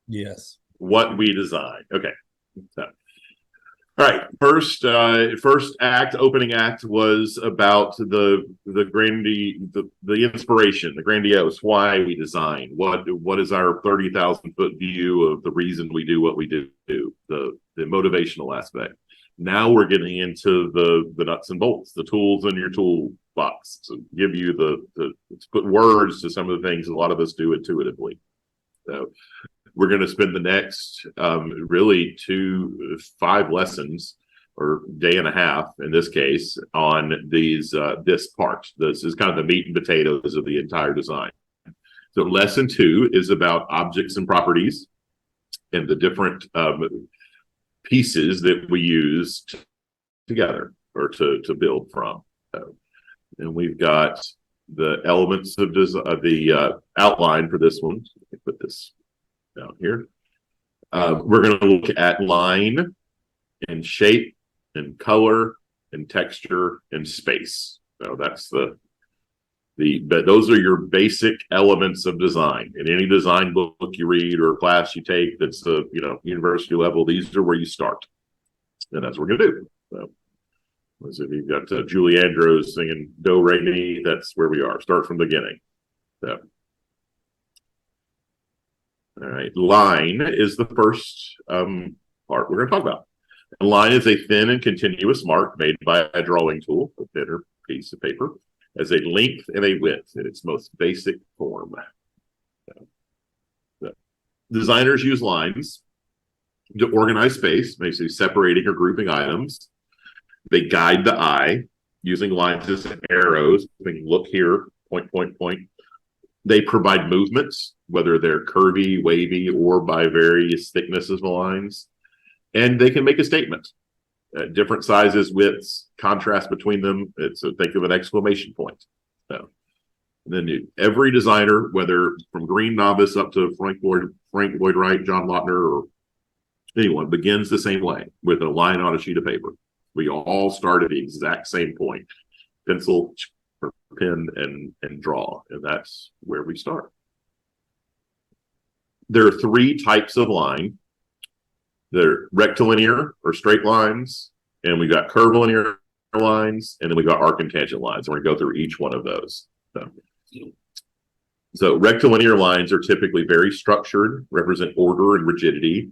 Yes. What we design. Okay. So, all right. First act, opening act was about the inspiration, the grandiose, why we design. What is our 30,000 foot view of the reason we do what we do? The motivational aspect. Now we're getting into the nuts and bolts, the tools in your toolbox to give you to put words to some of the things a lot of us do intuitively. So we're going to spend the next really 5 lessons or day and a half in this case on this part. This is kind of the meat and potatoes of the entire design. So lesson 2 is about objects and properties and the different pieces that we use together or to build from. And we've got the elements of the outline for this one. Let me put this down here. We're going to look at line and shape and color and texture and space. So that's but those are your basic elements of design. In any design book you read or class you take that's the university level, these are where you start. And that's what we're going to do. So if you've got Julie Andrews singing Do Re Mi, that's where we are. Start from the beginning. So all right, line is the first part we're going to talk about. And line is a thin and continuous mark made by a drawing tool, a thinner piece of paper, as a length and a width in its most basic form. So, designers use lines to organize space, basically separating or grouping items. They guide the eye using lines as arrows. We can look here, point, point, point. They provide movements, whether they're curvy, wavy, or by various thicknesses of lines. And they can make a statement. Different sizes, widths, contrast between them. So think of an exclamation point. So, then every designer, whether from Green Novice up to Frank Lloyd Wright, John Lautner, or anyone, begins the same way with a line on a sheet of paper. We all start at the exact same point. Pencil, or pen, and draw. And that's where we start. There are 3 types of line. They're rectilinear or straight lines, and we've got curvilinear lines, and then we've got arc and tangent lines. And we're going to go through each one of those. So rectilinear lines are typically very structured, represent order and rigidity.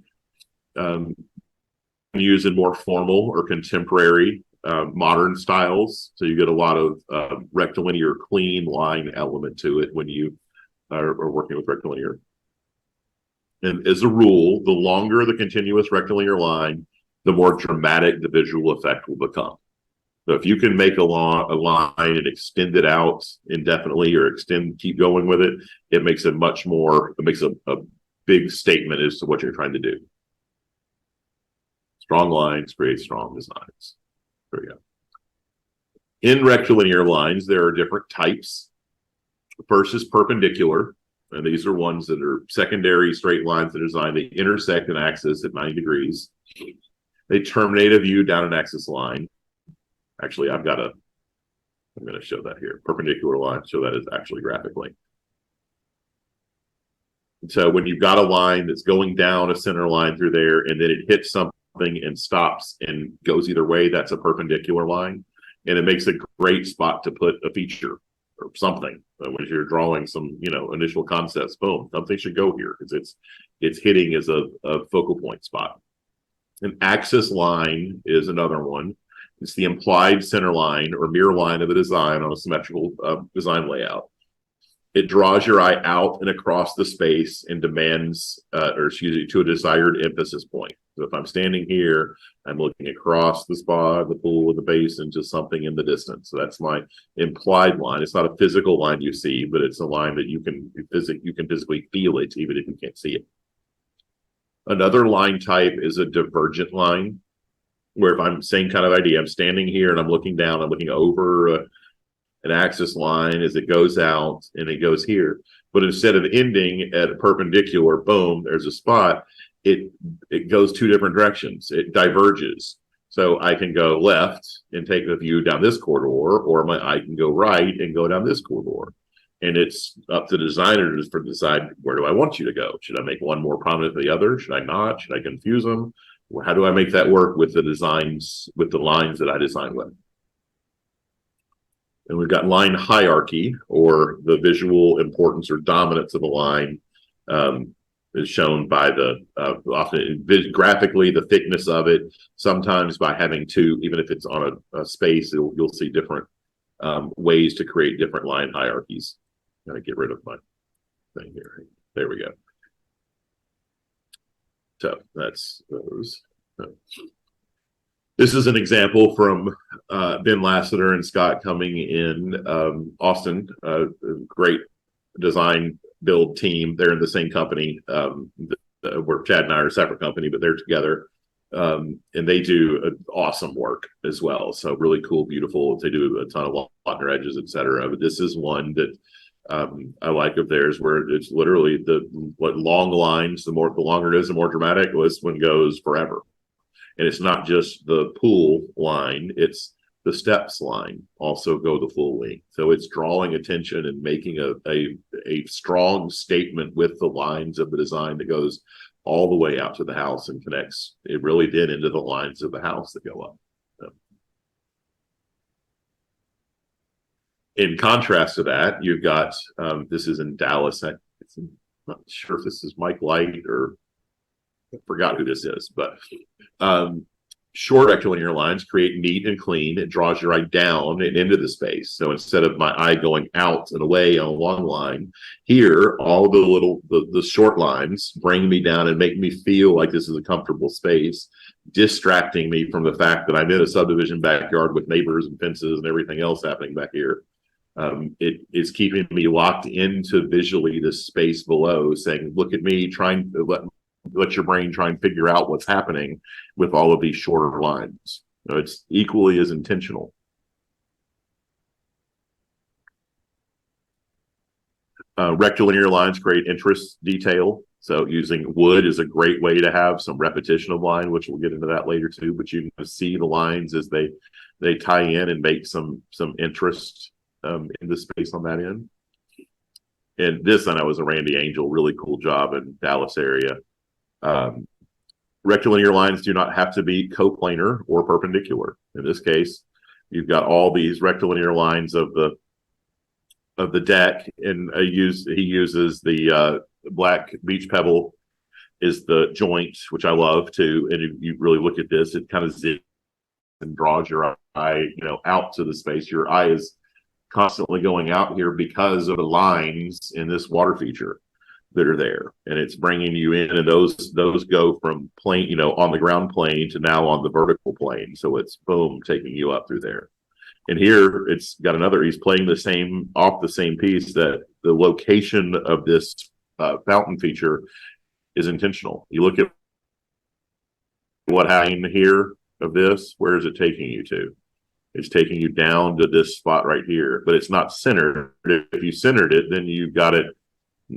Used in more formal or contemporary modern styles. So you get a lot of rectilinear clean line element to it when you are working with rectilinear. And as a rule, the longer the continuous rectilinear line, the more dramatic the visual effect will become. So if you can make a line and extend it out indefinitely or keep going with it, it makes a big statement as to what you're trying to do. Strong lines create strong designs. There we go. In rectilinear lines, there are different types. The first is perpendicular. And these are ones that are secondary straight lines that are designed to intersect an axis at 90 degrees. They terminate a view down an axis line. Actually, I'm going to show that here. Perpendicular line, show that is actually graphically. So when you've got a line that's going down a center line through there, and then it hits something and stops and goes either way, that's a perpendicular line. And it makes a great spot to put a feature or something when you're drawing some initial concepts. Boom, something should go here because it's hitting as a focal point spot. An axis line is another one. It's the implied center line or mirror line of a design on a symmetrical design layout. It draws your eye out and across the space and demands to a desired emphasis point. So if I'm standing here, I'm looking across the spa, the pool, or the basin to something in the distance. So that's my implied line. It's not a physical line you see, but it's a line that you can physically feel it, even if you can't see it. Another line type is a divergent line, where if I'm same kind of idea, I'm standing here and I'm looking down, I'm looking over an axis line as it goes out and it goes here. But instead of ending at a perpendicular, boom, there's a spot. It goes 2 different directions. It diverges. So I can go left and take the view down this corridor, or I can go right and go down this corridor. And it's up to the designer to decide, where do I want you to go? Should I make one more prominent than the other? Should I not? Should I confuse them? How do I make that work with the designs, with the lines that I design with? And we've got line hierarchy, or the visual importance or dominance of a line, is shown by the often graphically the thickness of it. Sometimes by having two, even if it's on a space, you'll see different ways to create different line hierarchies. Gotta get rid of my thing here. There we go. So that's those. This is an example from Ben Lassiter and Scott Cumming in Austin. A great design build team. They're in the same company. Where Chad and I are a separate company, but they're together. And they do awesome work as well. So really cool, beautiful. They do a ton of Lautner edges, etc. But this is one that I like of theirs, where it's literally what long lines. The longer it is, the more dramatic. This one goes forever. And it's not just the pool line, it's the steps line also go the full length. So it's drawing attention and making a strong statement with the lines of the design that goes all the way out to the house and connects it really then into the lines of the house that go up. So, in contrast to that, you've got, this is in Dallas. I'm not sure if this is Mike Light or I forgot who this is, but short rectilinear lines create neat and clean. It draws your eye down and into the space. So instead of my eye going out and away on a long line, here all the short lines bring me down and make me feel like this is a comfortable space, distracting me from the fact that I'm in a subdivision backyard with neighbors and fences and everything else happening back here. It is keeping me locked into visually the space below, saying, look at me, trying to let your brain try and figure out what's happening with all of these shorter lines. It's equally as intentional. Rectilinear lines create interest, detail. So using wood is a great way to have some repetition of line, which we'll get into that later too. But you can see the lines as they tie in and make some interest in the space on that end. And this, I know, was a Randy Angel, really cool job in Dallas area. Rectilinear lines do not have to be coplanar or perpendicular. In this case, you've got all these rectilinear lines of the deck, and he uses the black beach pebble is the joint, which I love too. And if you really look at this, it kind of zips and draws your eye, out to the space. Your eye is constantly going out here because of the lines in this water feature that are there, and it's bringing you in, and those go from plane, on the ground plane to now on the vertical plane. So it's boom, taking you up through there. And here it's got he's playing off the same piece, that the location of this fountain feature is intentional. You look at what happened here of this, where is it taking you to? It's taking you down to this spot right here, but it's not centered. If you centered it, then you've got it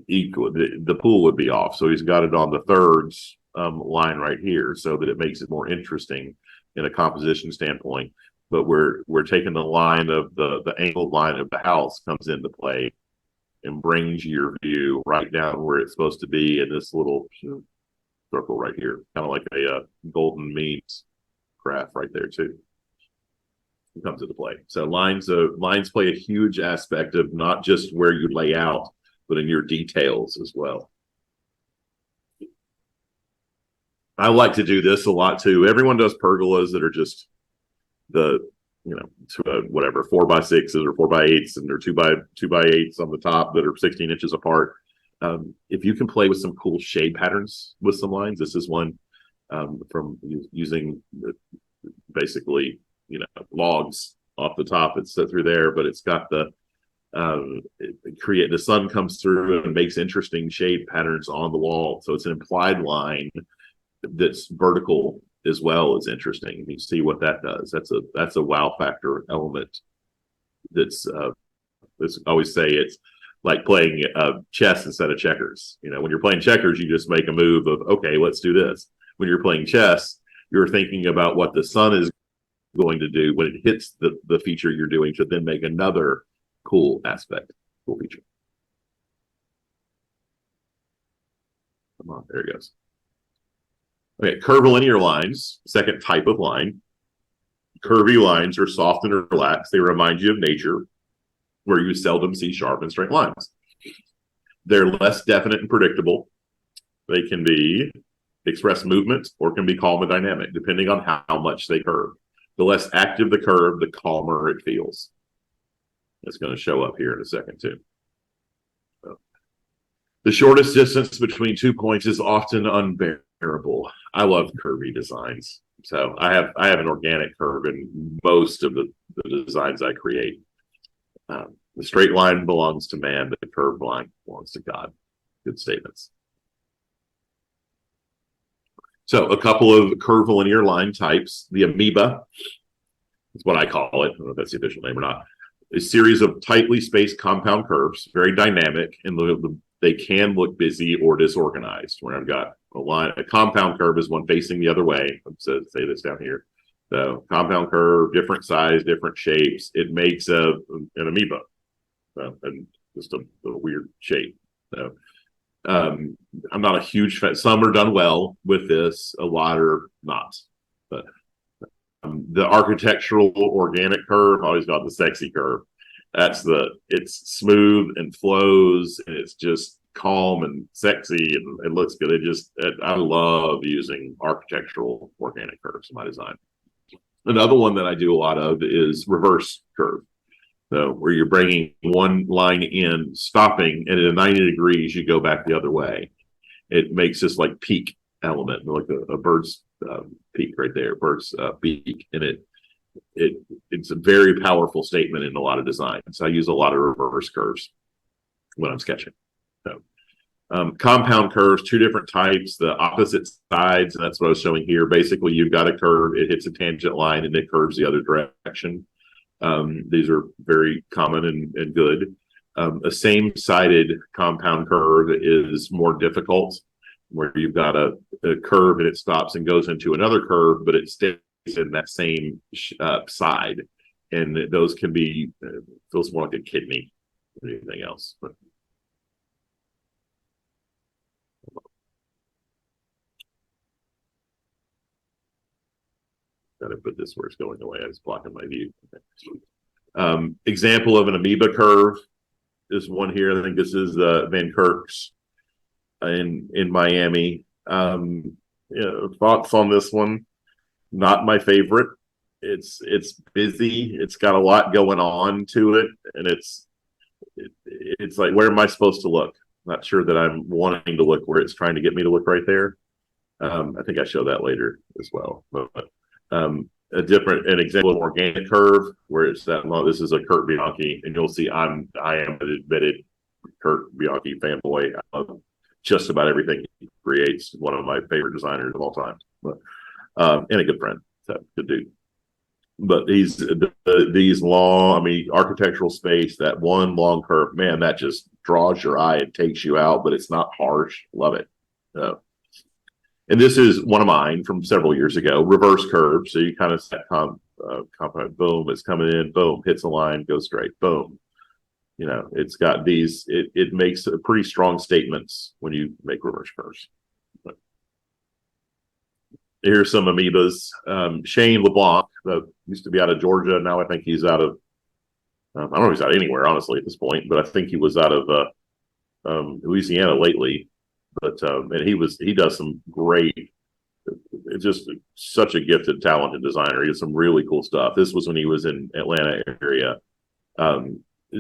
equal. The pool would be off. So he's got it on the thirds line right here, so that it makes it more interesting in a composition standpoint. But we're taking the line of the angled line of the house comes into play and brings your view right down where it's supposed to be in this little circle right here, kind of like a golden means graph right there too. It comes into play. So lines play a huge aspect of not just where you lay out, but in your details as well. I like to do this a lot too. Everyone does pergolas that are just whatever 4x6s or 4x8s, and they're 2x8s on the top that are 16 inches apart. If you can play with some cool shade patterns with some lines, this is one from using basically logs off the top. It's set through there, but it's got the sun comes through and makes interesting shade patterns on the wall. So it's an implied line that's vertical as well as interesting. You see what that does. That's a wow factor element. That's I always say it's like playing chess instead of checkers. When you're playing checkers, you just make a move of, okay, let's do this. When you're playing chess, you're thinking about what the sun is going to do when it hits the feature you're doing to then make another cool feature. Come on, there it goes. Okay, curvilinear lines, second type of line. Curvy lines are soft and relaxed. They remind you of nature, where you seldom see sharp and straight lines. They're less definite and predictable. They can be express movement or can be calm and dynamic, depending on how much they curve. The less active the curve, the calmer it feels. It's going to show up here in a second, too. The shortest distance between 2 points is often unbearable. I love curvy designs. So I have an organic curve in most of the designs I create. The straight line belongs to man, but the curved line belongs to God. Good statements. So a couple of curvilinear line types. The amoeba is what I call it. I don't know if that's the official name or not. A series of tightly spaced compound curves, very dynamic, and they can look busy or disorganized. Where I've got a compound curve is one facing the other way. Let's say this down here. So compound curve, different size, different shapes. It makes an amoeba, and just a weird shape. So I'm not a huge fan. Some are done well with this, a lot are not. But the architectural organic curve, I always got the sexy curve. It's smooth and flows, and it's just calm and sexy, and it looks good. I love using architectural organic curves in my design. Another one that I do a lot of is reverse curve. So where you're bringing one line in, stopping, and at 90 degrees, you go back the other way. It makes this like peak element, like a bird's peak right there, bird's beak, and it's a very powerful statement in a lot of designs. I use a lot of reverse curves when I'm sketching. So compound curves, two different types, the opposite sides, and that's what I was showing here. Basically, you've got a curve, it hits a tangent line, and it curves the other direction. These are very common and good. A same-sided compound curve is more difficult, where you've got a curve and it stops and goes into another curve, but it stays in that same side. And those can be, feels more like a kidney than anything else. But gotta put this where it's going away. I was blocking my view. Okay. Example of an amoeba curve is one here. I think this is Van Kirk's in Miami. Thoughts on this one? Not my favorite. It's busy. It's got a lot going on to it, and it's like, where am I supposed to look? Not sure that I'm wanting to look where it's trying to get me to look right there. I think I show that later as well. But an example of organic curve where it's that. Well, this is a Kurt Bianchi, and you'll see I am an admitted Kurt Bianchi fanboy. I love just about everything he creates. One of my favorite designers of all time, but and a good friend. So good dude. But these long, architectural space, that one long curve, man, that just draws your eye and takes you out, but it's not harsh. Love it. And this is one of mine from several years ago, reverse curve. So you kind of set component, boom, it's coming in, boom, hits a line, goes straight, boom. It's got these, it makes a pretty strong statements when you make reverse curves. But here's some amoebas. Shane LeBlanc, used to be out of Georgia. Now I think he's out of, I don't know if he's out anywhere, honestly, at this point, but I think he was out of Louisiana lately. But and he does some great, it's just such a gifted, talented designer. He does some really cool stuff. This was when he was in Atlanta area.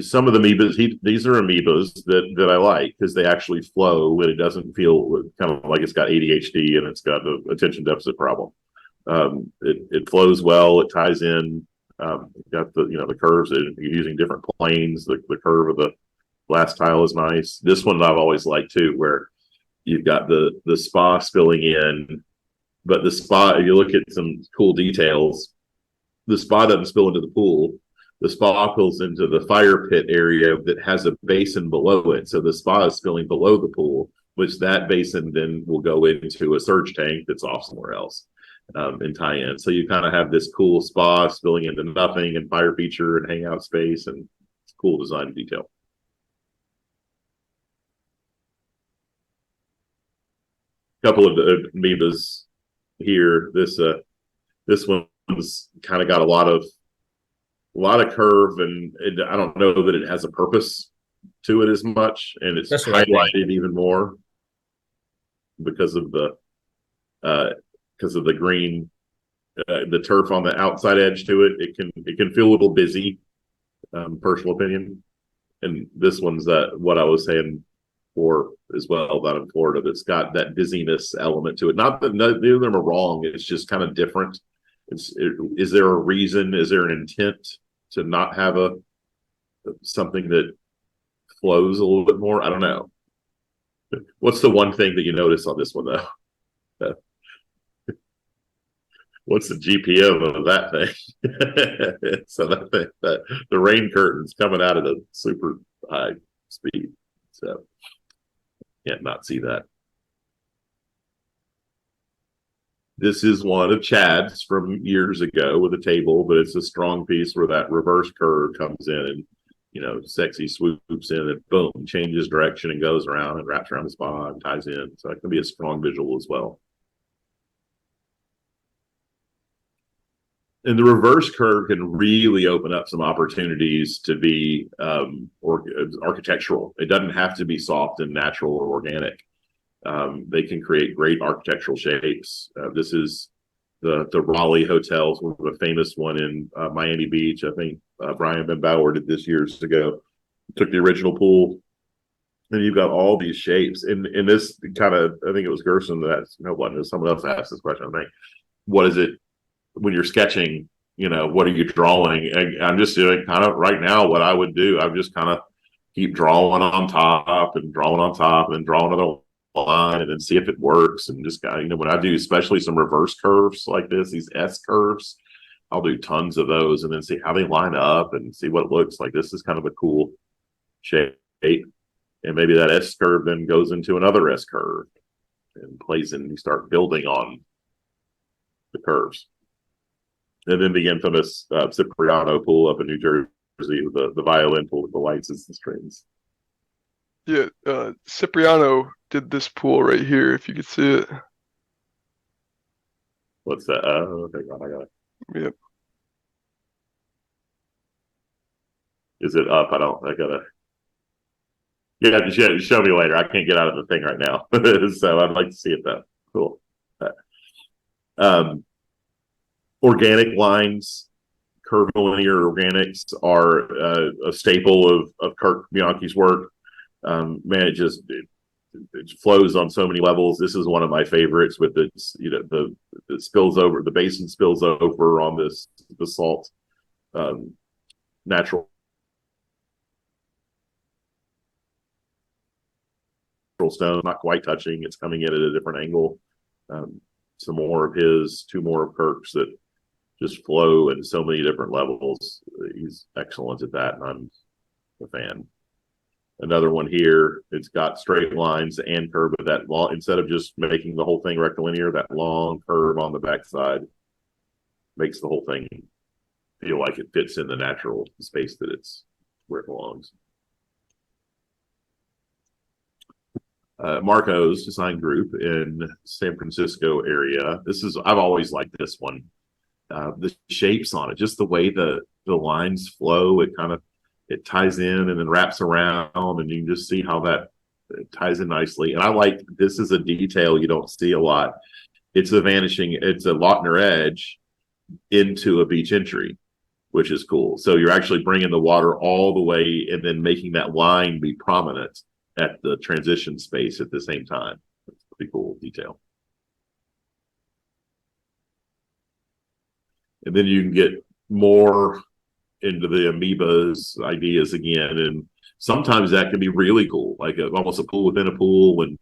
Some of the amoebas, these are amoebas that I like because they actually flow and it doesn't feel kind of like it's got ADHD and it's got an attention deficit problem. It flows well. It ties in. Got the curves. You're using different planes. The curve of the glass tile is nice. This one I've always liked too, where you've got the spa spilling in, but the spa, if you look at some cool details, the spa doesn't spill into the pool. The spa spills into the fire pit area that has a basin below it. So the spa is spilling below the pool, which that basin then will go into a surge tank that's off somewhere else and tie in. So you kind of have this cool spa spilling into nothing and fire feature and hangout space, and it's cool design detail. couple of amoebas here. This one's kind of got a lot of curve, and I don't know that it has a purpose to it as much, and it's highlighted even more because of the green, the turf on the outside edge to it. It can feel a little busy, personal opinion. And this one's what I was saying for as well down in Florida. That's got that busyness element to it. Not that neither of them are wrong. It's just kind of different. Is there a reason? Is there an intent to not have something that flows a little bit more? I don't know. What's the one thing that you notice on this one though? What's the GPM of that thing? So that the rain curtain's coming out at a super high speed. So can't not see that. This is one of Chad's from years ago with a table, but it's a strong piece where that reverse curve comes in and, sexy swoops in and boom, changes direction and goes around and wraps around the spot and ties in. So it can be a strong visual as well. And the reverse curve can really open up some opportunities to be architectural. It doesn't have to be soft and natural or organic. They can create great architectural shapes. This is the Raleigh hotels, one of the famous one in Miami Beach. I think Brian Benbauer did this years ago. Took the original pool, and you've got all these shapes. And this kind of, I think it was Gerson someone else asked this question. I think, what is it when you're sketching? What are you drawing? And I'm just doing kind of right now what I would do. I'm just kind of keep drawing on top and drawing on top and then drawing another line and then see if it works. And just when I do especially some reverse curves like this, these S curves, I'll do tons of those and then see how they line up and see what it looks like. This is kind of a cool shape. And maybe that S curve then goes into another S curve and plays in, you start building on the curves. And then the infamous Cipriano pool up in New Jersey, the violin pool with the lights and the strings. Yeah, Cipriano did this pool right here, if you could see it. What's that? Okay, I got it. Yep. Is it up? I gotta. Yeah, show me later. I can't get out of the thing right now. So I'd like to see it though. Cool. Organic lines, curvilinear organics are a staple of Kirk Bianchi's work. It flows on so many levels. This is one of my favorites with its, the spills over, the basin spills over on this basalt, natural stone, not quite touching. It's coming in at a different angle. Some more of his, two more of Kirk's that just flow in so many different levels. He's excellent at that, and I'm a fan. Another one here, it's got straight lines and curve, but that long, instead of just making the whole thing rectilinear, that long curve on the backside makes the whole thing feel like it fits in the natural space that it's where it belongs. Marco's design group in San Francisco area. I've always liked this one. The shapes on it, just the way the lines flow, it ties in and then wraps around, and you can just see how that ties in nicely. And this is a detail you don't see a lot. It's a Lautner edge into a beach entry, which is cool. So you're actually bringing the water all the way and then making that line be prominent at the transition space at the same time. That's a pretty cool detail. And then you can get more into the amoebas ideas again. And sometimes that can be really cool, like almost a pool within a pool and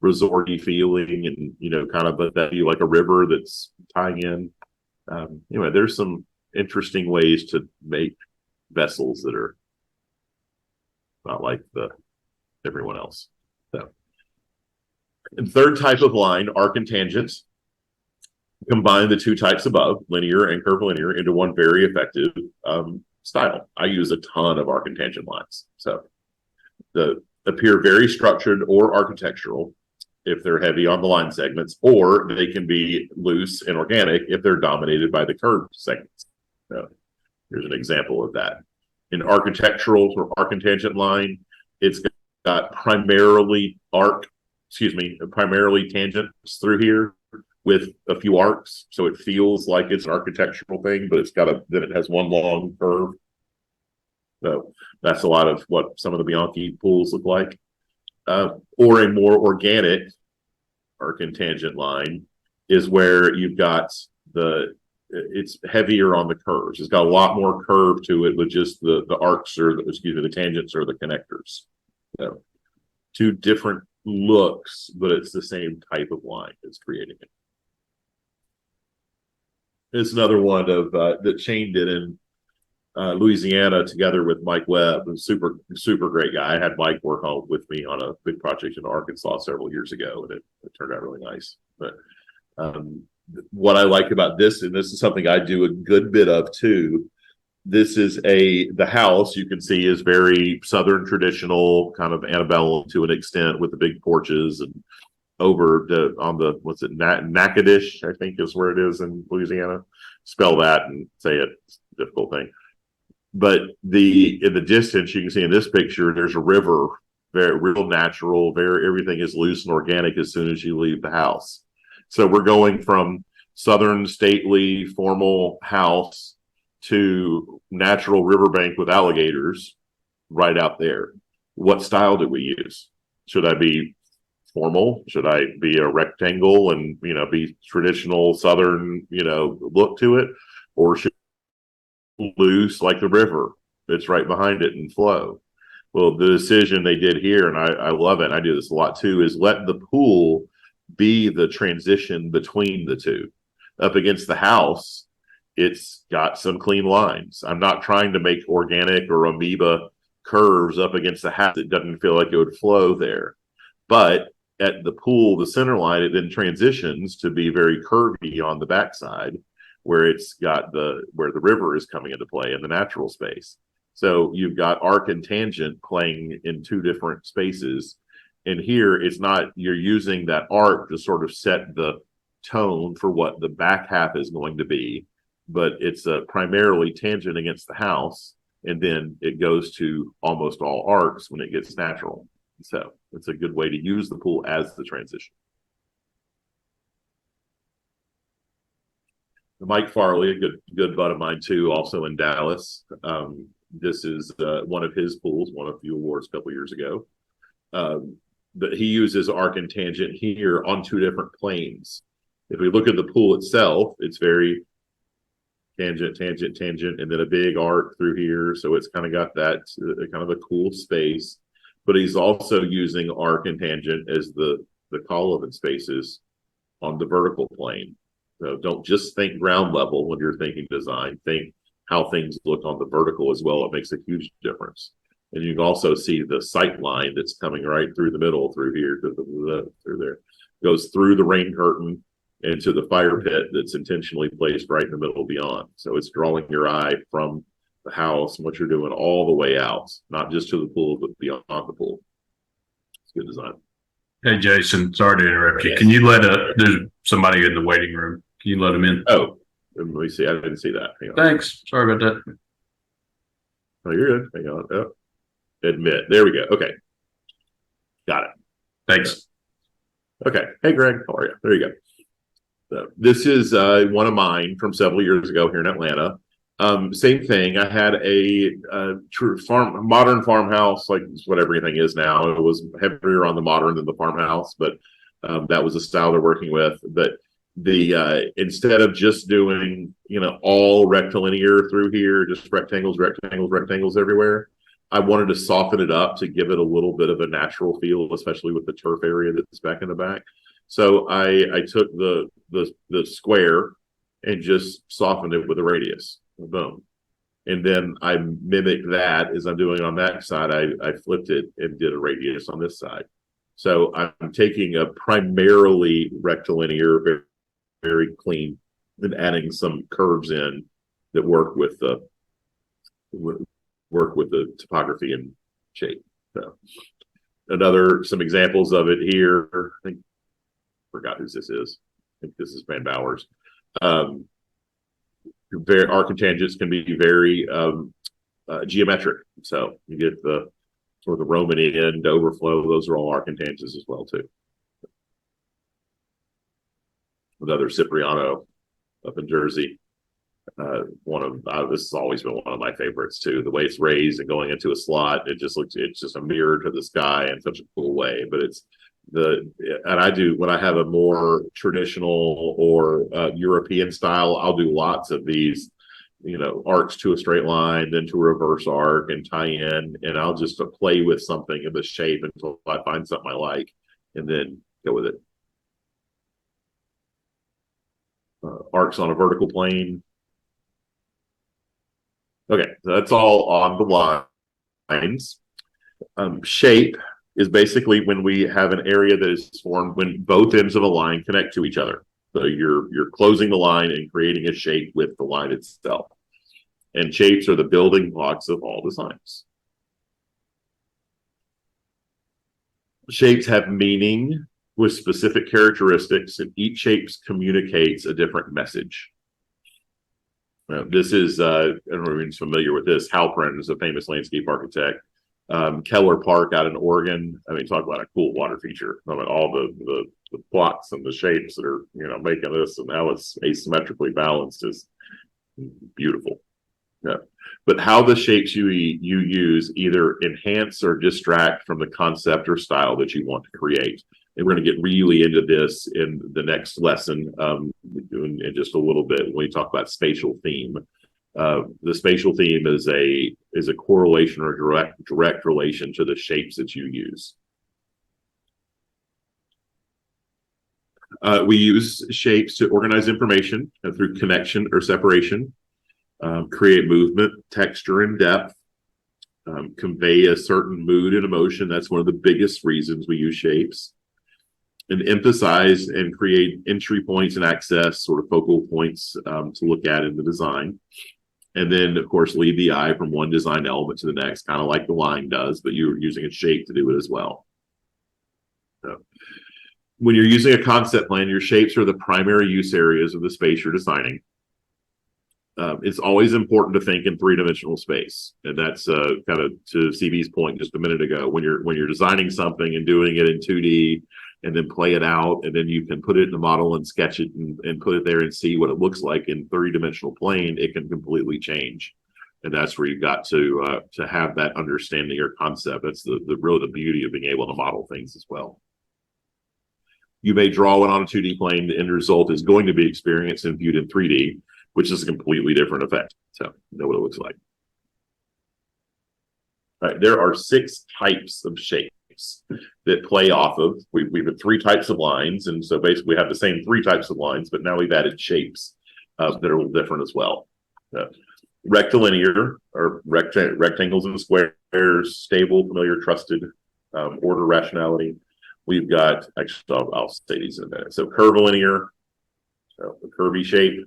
resorty feeling, and, kind of, but that be like a river that's tying in. Anyway, there's some interesting ways to make vessels that are not like everyone else. So, and third type of line, arc and tangent. Combine the two types above, linear and curvilinear, into one very effective style. I use a ton of arc and tangent lines. So they appear very structured or architectural, if they're heavy on the line segments, or they can be loose and organic if they're dominated by the curved segments. So here's an example of that. In architectural or arctangent line, it's got primarily tangents through here with a few arcs, so it feels like it's an architectural thing, but then it has one long curve. So that's a lot of what some of the Bianchi pools look like. Or a more organic arctangent line is where you've got it's heavier on the curves. It's got a lot more curve to it with just the arcs or the tangents or the connectors. So two different looks, but it's the same type of line that's creating it. It's another one of that Shane did in Louisiana together with Mike Webb, a super great guy. I had Mike work on with me on a big project in Arkansas several years ago, and it turned out really nice. But what I like about this, and this is something I do a good bit of too. This is the house you can see is very Southern traditional, kind of antebellum to an extent, with the big porches and Natchitoches, I think is where it is in Louisiana. Spell that and say it. It's a difficult thing. But in the distance, you can see in this picture, there's a river, very real natural, everything is loose and organic as soon as you leave the house. So we're going from Southern stately formal house to natural riverbank with alligators right out there. What style do we use? Should I be formal? Should I be a rectangle and be traditional Southern look to it, or should loose like the river that's right behind it and flow? Well, the decision they did here, and I love it, and I do this a lot too, is let the pool be the transition between the two. Up against the house, it's got some clean lines. I'm not trying to make organic or amoeba curves up against the house. It doesn't feel like it would flow there. But at the pool, the center line, it then transitions to be very curvy on the backside, where it's got where the river is coming into play in the natural space. So you've got arc and tangent playing in two different spaces. And here it's not, you're using that arc to sort of set the tone for what the back half is going to be, but it's primarily tangent against the house. And then it goes to almost all arcs when it gets natural. So it's a good way to use the pool as the transition. Mike Farley, a good bud of mine too, also in Dallas. This is one of his pools, won a few awards a couple years ago. But he uses arc and tangent here on two different planes. If we look at the pool itself, it's very tangent, tangent, tangent, and then a big arc through here. So it's kind of got that kind of a cool space. But he's also using arc and tangent as the column spaces on the vertical plane. So don't just think ground level when you're thinking design. Think how things look on the vertical as well. It makes a huge difference. And you can also see the sight line that's coming right through the middle, through here, through there. Goes through the rain curtain into the fire pit that's intentionally placed right in the middle beyond. So it's drawing your eye from the house and what you're doing all the way out, not just to the pool, but beyond the pool. It's good design. Hey, Jason, sorry to interrupt you. Yes. Can you there's somebody in the waiting room. Can you let him in? Oh, let me see. I didn't see that. Hang on. Thanks. Sorry about that. Oh, you're good. Hang on. Oh. Admit. There we go. Okay. Got it. Thanks. Okay. Hey, Greg. How are you? There you go. So this is one of mine from several years ago here in Atlanta. Same thing. I had a true modern farmhouse, like what everything is now. It was heavier on the modern than the farmhouse, but that was the style they're working with. But instead of just doing all rectilinear through here, just rectangles, rectangles, rectangles everywhere, I wanted to soften it up to give it a little bit of a natural feel, especially with the turf area that's back in the back. So I took the square and just softened it with a radius. Boom. And then I mimicked that as I'm doing on that side. I flipped it and did a radius on this side. So I'm taking a primarily rectilinear, very, very clean, and adding some curves in that work with the topography and shape. So some examples of it here. I think forgot whose this is. I think this is Van Bowers. Arctangents can be very geometric. So you get the sort of the Roman end overflow. Those are all arctangents as well too. Another Cipriano up in Jersey. This has always been one of my favorites too. The way it's raised and going into a slot, it's just a mirror to the sky in such a cool way. But when I have a more traditional or European style, I'll do lots of these, arcs to a straight line, then to a reverse arc and tie in, and I'll just play with something in the shape until I find something I like, and then go with it. Arcs on a vertical plane. Okay, so that's all on the lines. Shape is basically when we have an area that is formed when both ends of a line connect to each other. So you're closing the line and creating a shape with the line itself. And shapes are the building blocks of all designs. Shapes have meaning with specific characteristics, and each shape communicates a different message. This is, I don't know if anyone's familiar with this. Halprin is a famous landscape architect. Keller Park out in Oregon. I mean, talk about a cool water feature. I mean, all the plots and the shapes that are, making this and how it's asymmetrically balanced is beautiful. Yeah. But how the shapes you use either enhance or distract from the concept or style that you want to create. And we're going to get really into this in the next lesson in just a little bit when we talk about spatial theme. The spatial theme is a correlation or direct relation to the shapes that you use. We use shapes to organize information through connection or separation, create movement, texture, and depth, convey a certain mood and emotion. That's one of the biggest reasons we use shapes. And emphasize and create entry points and access, sort of focal points to look at in the design. And then, of course, lead the eye from one design element to the next, kind of like the line does, but you're using a shape to do it as well. So, when you're using a concept plan, your shapes are the primary use areas of the space you're designing. It's always important to think in three-dimensional space, and that's kind of to CB's point just a minute ago. When you're designing something and doing it in 2D, and then play it out, and then you can put it in a model and sketch it and put it there and see what it looks like in three-dimensional plane, it can completely change. And that's where you've got to have that understanding or concept. That's the beauty of being able to model things as well. You may draw it on a 2D plane. The end result is going to be experienced and viewed in 3D, which is a completely different effect. So you know what it looks like. All right, there are 6 types of shapes that play off of. We've got 3 types of lines, and so basically we have the same 3 types of lines, but now we've added shapes that are a little different as well. Rectilinear, or rectangles and squares, stable, familiar, trusted, order, rationality. We've got, actually, I'll say these in a minute. So curvilinear, so the curvy shape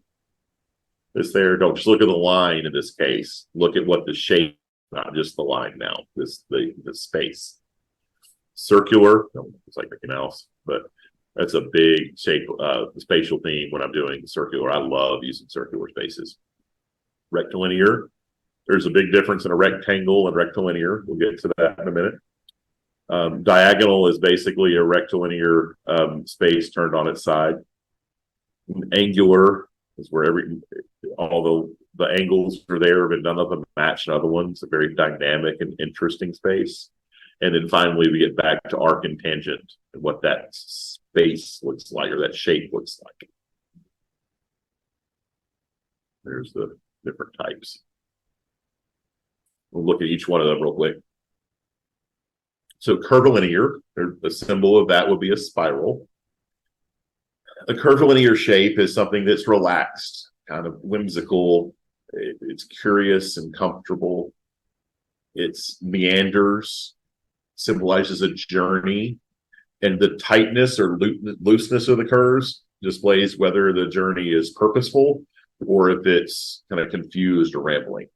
is there. Don't just look at the line in this case. Look at what the shape, not just the line now, the space. Circular, it's like Mickey Mouse, but that's a big shape, spatial theme when I'm doing circular. I love using circular spaces. Rectilinear, there's a big difference in a rectangle and rectilinear. We'll get to that in a minute. Diagonal is basically a rectilinear space turned on its side. Angular is where all the angles are there have been done up and match another one. It's a very dynamic and interesting space. And then finally, we get back to arc and tangent and what that space looks like, or that shape looks like. There's the different types. We'll look at each one of them real quick. So curvilinear, the symbol of that would be a spiral. A curvilinear shape is something that's relaxed, kind of whimsical. It's curious and comfortable. It's meanders, symbolizes a journey, and the tightness or looseness of the curves displays whether the journey is purposeful or if it's kind of confused or rambling.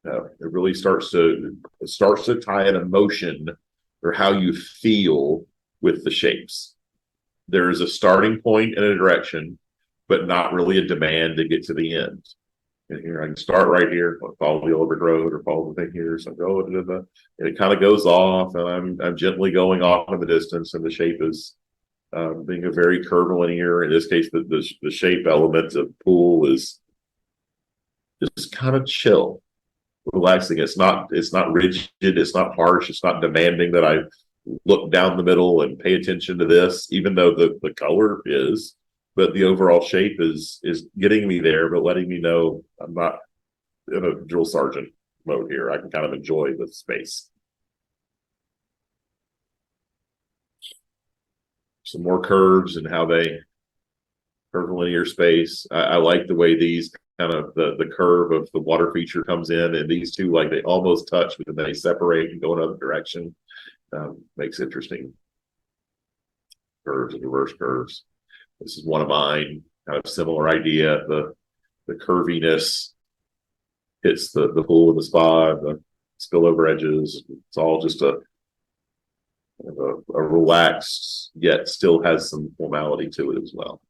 It really starts to tie an emotion or how you feel with the shapes. there is a starting point and a direction, but not really a demand to get to the end. And here I can start right here, follow the Old Brick Road or follow the thing here. So I go, and it kind of goes off, and I'm gently going off in the distance, and the shape is being a very curvilinear. In this case, the shape element of pool is just kind of chill, relaxing. It's not rigid. It's not harsh. It's not demanding that I look down the middle and pay attention to this, even though the color is. But the overall shape is getting me there, but letting me know I'm not in a drill sergeant mode here. I can kind of enjoy the space. Some more curves and how they curvilinear space. I like the way these kind of the curve of the water feature comes in, and these two, like, they almost touch, but then they separate and go another direction. Makes interesting curves and reverse curves. This is one of mine, kind of similar idea. The curviness hits the pool and the spa, the spillover edges. It's all just a relaxed, yet still has some formality to it as well.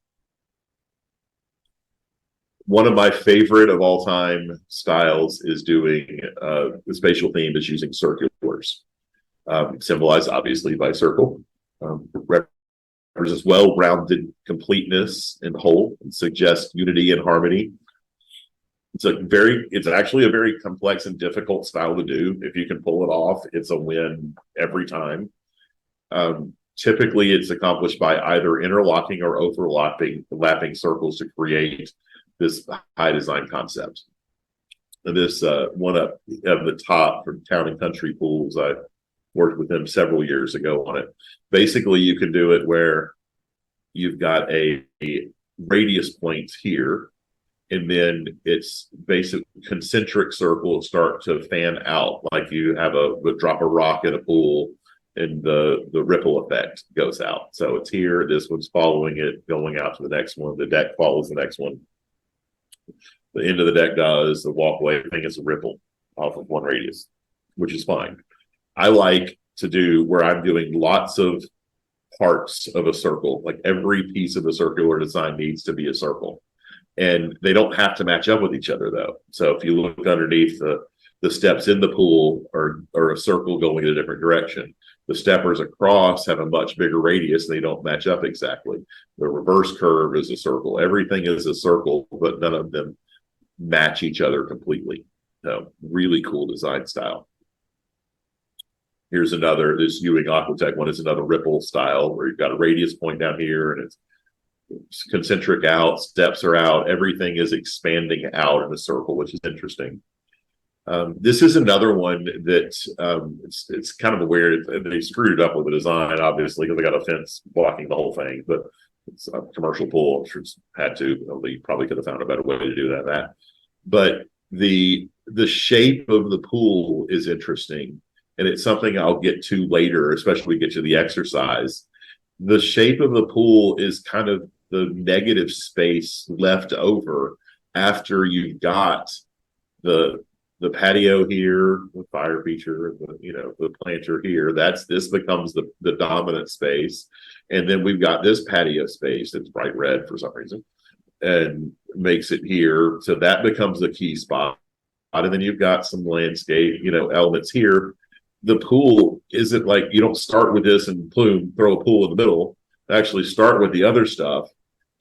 One of my favorite of all time styles is doing the spatial theme is using circulars, symbolized obviously by circle. Represents well-rounded completeness and whole, and suggests unity and harmony. It's actually a very complex and difficult style to do. If you can pull it off, it's a win every time. Typically, it's accomplished by either interlocking or overlapping circles to create this high design concept. And this one up at the top from Town and Country Pools, I worked with them several years ago on it. Basically, you can do it where you've got a radius point here, and then it's basic concentric circles start to fan out, like you have a drop a rock in a pool, and the ripple effect goes out. So it's here, this one's following it, going out to the next one, the deck follows the next one. The end of the deck does, the walkway thing is a ripple off of one radius, which is fine. I like to do where I'm doing lots of parts of a circle, like every piece of the circular design needs to be a circle. And they don't have to match up with each other, though. So if you look underneath, the steps in the pool are a circle going in a different direction. The steppers across have a much bigger radius. They don't match up exactly. The reverse curve is a circle. Everything is a circle, but none of them match each other completely. So really cool design style. Here's another, this Ewing Aquatech one is another ripple style where you've got a radius point down here, and it's concentric out, steps are out, everything is expanding out in a circle, which is interesting. This is another one that it's kind of a weird, they screwed it up with the design, obviously, because they got a fence blocking the whole thing, but it's a commercial pool. I'm sure it's had to, they probably could have found a better way to do that. But the shape of the pool is interesting, and it's something I'll get to later, especially when we get to the exercise. The shape of the pool is kind of the negative space left over after you've got the patio here, the fire feature, the planter here. This becomes the dominant space, and then we've got this patio space that's bright red for some reason, and makes it here. So that becomes the key spot, and then you've got some landscape, elements here. The pool isn't like you don't start with this and boom, throw a pool in the middle. Actually, start with the other stuff,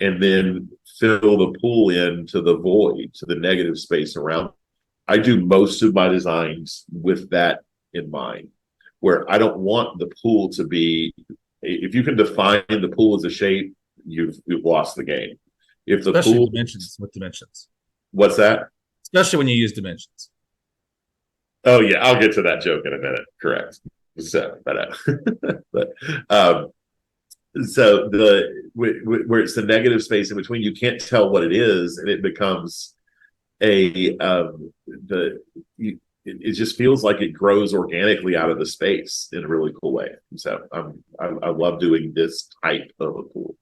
and then fill the pool into the void, to the negative space around. I do most of my designs with that in mind, where I don't want the pool to be, if you can define the pool as a shape, you've lost the game. If the Especially pool dimensions with dimensions. What's that? Especially when you use dimensions. Oh yeah, I'll get to that joke in a minute. Correct. So, so where it's the negative space in between, you can't tell what it is, and it becomes it just feels like it grows organically out of the space in a really cool way. So I love doing this type of a pool.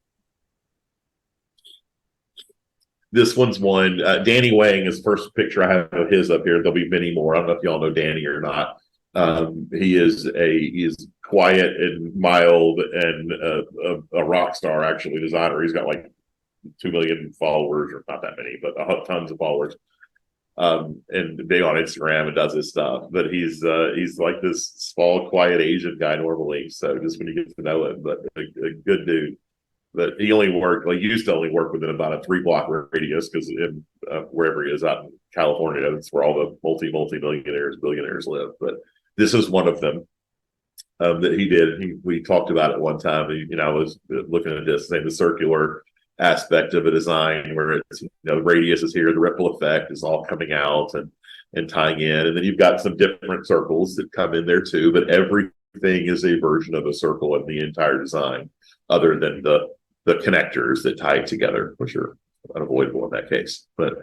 This one's one. Danny Wang is the first picture I have of his up here. There'll be many more. I don't know if y'all know Danny or not. He is quiet and mild and a rock star, actually, designer. He's got like 2 million followers, or not that many, but tons of followers. And big on Instagram and does his stuff. But he's like this small, quiet Asian guy normally. So just when you get to know him, but a good dude. But he only worked, like, used to only work within about a 3 block radius, because in wherever he is out in California, that's where all the multi-millionaires, billionaires live. But this is one of them that he did. We talked about it one time. I was looking at this, saying the circular aspect of a design, where it's, the radius is here, the ripple effect is all coming out and tying in, and then you've got some different circles that come in there too. But everything is a version of a circle in the entire design, other than the connectors that tie it together, which are unavoidable in that case. But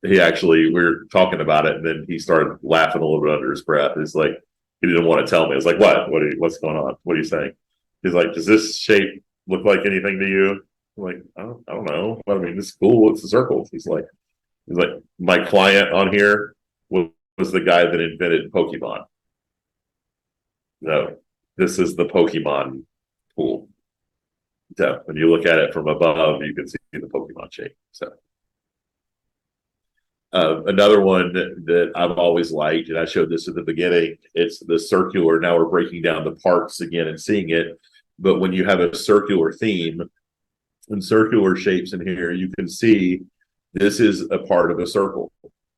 we were talking about it, and then he started laughing a little bit under his breath. He's like, he didn't want to tell me. I was like, what's going on? What are you saying? He's like, does this shape look like anything to you? I'm like, I don't know. I mean, it's cool. It's a circle. He's like, my client on here was the guy that invented Pokemon. No, this is the Pokemon pool. So when you look at it from above, you can see the Pokemon shape. So another one that I've always liked, and I showed this at the beginning, it's the circular. Now we're breaking down the parts again and seeing it. But when you have a circular theme and circular shapes in here, you can see this is a part of a circle.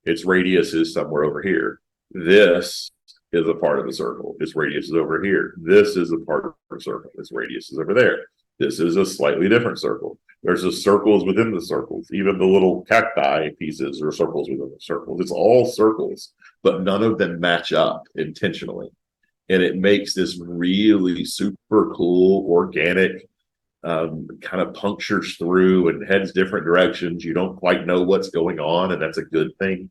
Its radius is somewhere over here. This is a part of a circle. Its radius is over here. This is a part of a circle. Its radius is over there. This is a slightly different circle. There's the circles within the circles. Even the little cacti pieces are circles within the circles. It's all circles, but none of them match up intentionally. And it makes this really super cool, organic, kind of punctures through and heads different directions. You don't quite know what's going on, and that's a good thing.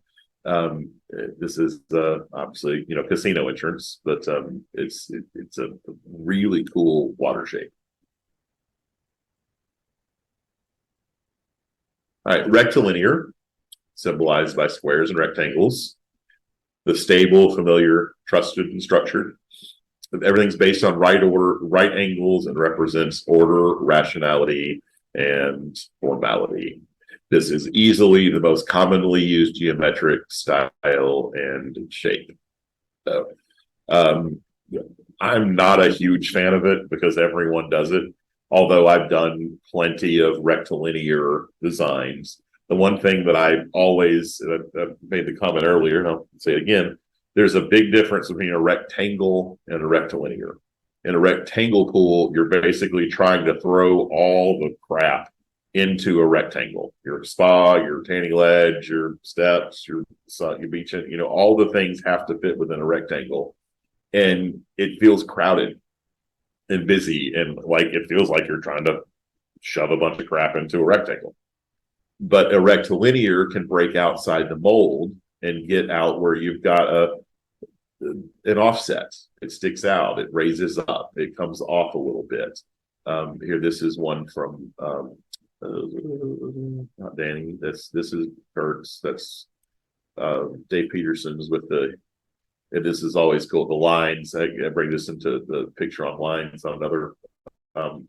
This is obviously, casino entrance, but it's a really cool water shape. All right, rectilinear, symbolized by squares and rectangles. The stable, familiar, trusted, and structured. Everything's based on right order, right angles, and represents order, rationality, and formality. This is easily the most commonly used geometric style and shape. So, I'm not a huge fan of it because everyone does it. Although I've done plenty of rectilinear designs. The one thing that I always made the comment earlier, and I'll say it again, there's a big difference between a rectangle and a rectilinear. In a rectangle pool, you're basically trying to throw all the crap into a rectangle. Your spa, your tanning ledge, your steps, your beach, all the things have to fit within a rectangle. And it feels crowded and busy, and like it feels like you're trying to shove a bunch of crap into a rectangle. But a rectilinear can break outside the mold and get out where you've got an offset. It sticks out, it raises up, it comes off a little bit. Here, this is one from not Danny. This is Kurt's. That's Dave Peterson's with the. And this is always cool. The lines. I bring this into the picture online. It's on another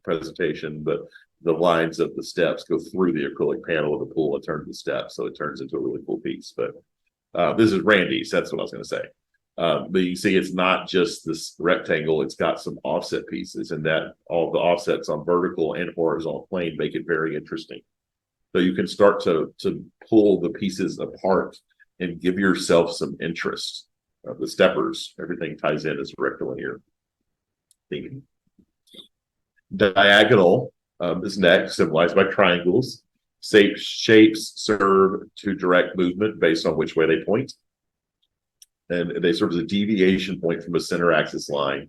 presentation, but the lines of the steps go through the acrylic panel of the pool and turn the steps, so it turns into a really cool piece. But this is Randy's. That's what I was going to say. But you see, it's not just this rectangle. It's got some offset pieces, and that all the offsets on vertical and horizontal plane make it very interesting. So you can start to pull the pieces apart and give yourself some interest. The steppers, everything ties in as rectilinear theme. Diagonal is next, symbolized by triangles. Shapes serve to direct movement based on which way they point. And they serve as a deviation point from a center axis line.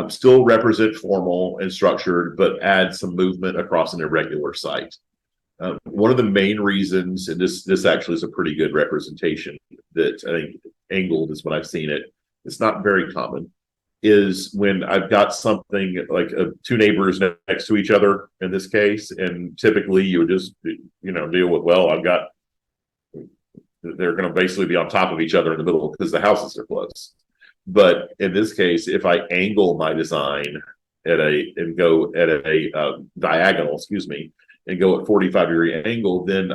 Still represent formal and structured, but add some movement across an irregular site. One of the main reasons, and this actually is a pretty good representation that I think angled is when I've seen it. It's not very common. Is when I've got something like two neighbors next to each other in this case, and typically you would just deal with, well, they're going to basically be on top of each other in the middle because the houses are close. But in this case, if I angle my design and go at a diagonal, excuse me, and go at 45-degree angle, then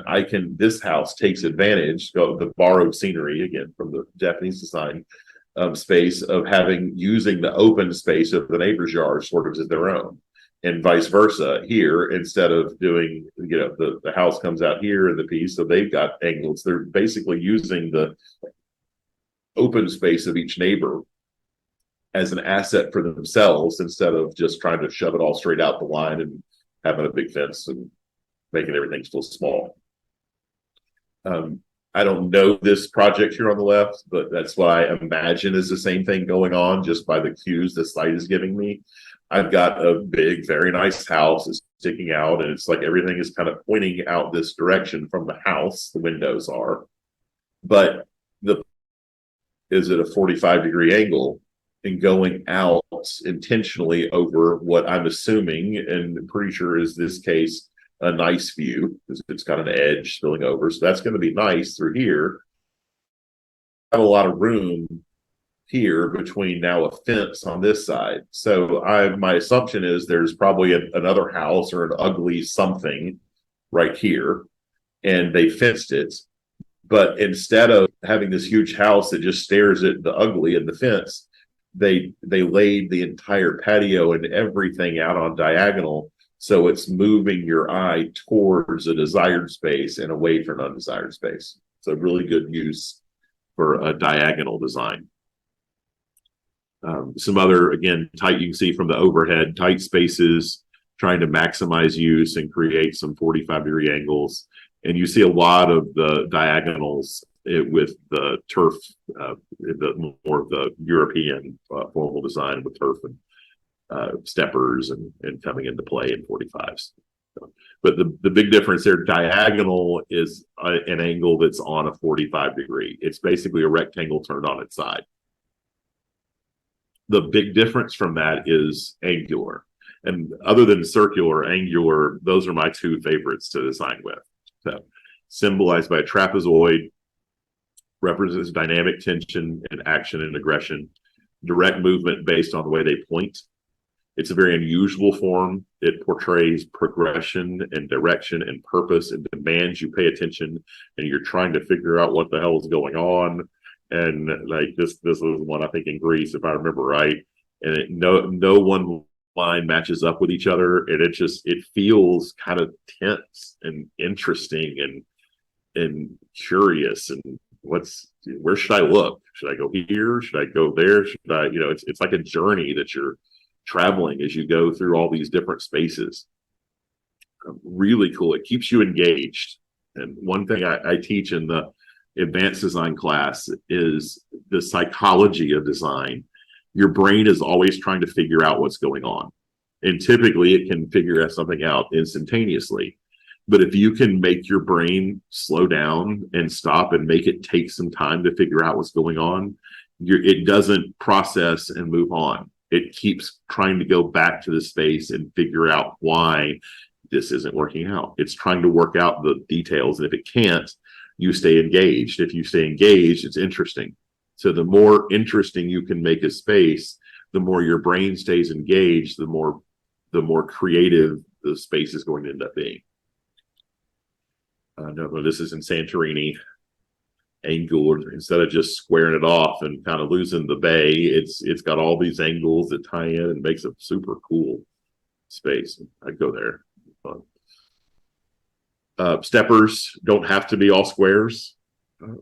this house takes advantage of the borrowed scenery, again, from the Japanese design space, of using the open space of the neighbor's yard sort of as their own. And vice versa here, instead of doing, the house comes out here in the piece, so they've got angles. They're basically using the open space of each neighbor as an asset for themselves, instead of just trying to shove it all straight out the line and having a big fence and making everything still small. I don't know this project here on the left, but that's what I imagine is the same thing going on, just by the cues the site is giving me. I've got a big, very nice house that's sticking out, and it's like everything is kind of pointing out this direction from the house. The windows are, but is it a 45-degree angle and going out intentionally over what I'm assuming, and pretty sure is this case, a nice view, because it's got an edge spilling over. So that's going to be nice through here. I have a lot of room here between now a fence on this side. So my assumption is there's probably another house or an ugly something right here, and they fenced it. But instead of having this huge house that just stares at the ugly and the fence, they laid the entire patio and everything out on diagonal. So it's moving your eye towards a desired space and away from undesired space. So really good use for a diagonal design. Some other, again, tight, you can see from the overhead, tight spaces, trying to maximize use and create some 45-degree angles. And you see a lot of the diagonals with the turf, more of the European formal design with turf and steppers and coming into play in 45s. But the big difference there, diagonal is an angle that's on a 45-degree. It's basically a rectangle turned on its side. The big difference from that is angular. And other than circular, angular, those are my two favorites to design with. So, symbolized by a trapezoid, represents dynamic tension and action and aggression, direct movement based on the way they point. It's a very unusual form. It portrays progression and direction and purpose, and demands you pay attention, and you're trying to figure out what the hell is going on. And like this was one, I think, in Greece, if I remember right. And no one line matches up with each other, and it feels kind of tense and interesting and curious. And where should I look? Should I go here? Should I go there? Should I, it's like a journey that you're traveling as you go through all these different spaces. Really cool. It keeps you engaged. And one thing I teach in the advanced design class is the psychology of design. Your brain is always trying to figure out what's going on. And typically it can figure something out instantaneously. But if you can make your brain slow down and stop and make it take some time to figure out what's going on, it doesn't process and move on. It keeps trying to go back to the space and figure out why this isn't working out. It's trying to work out the details. And if it can't, you stay engaged. If you stay engaged, it's interesting. So the more interesting you can make a space, the more your brain stays engaged, the more creative the space is going to end up being. No, this is in Santorini. Angled, instead of just squaring it off and kind of losing the bay, it's got all these angles that tie in and makes a super cool space. I'd go there. Steppers don't have to be all squares.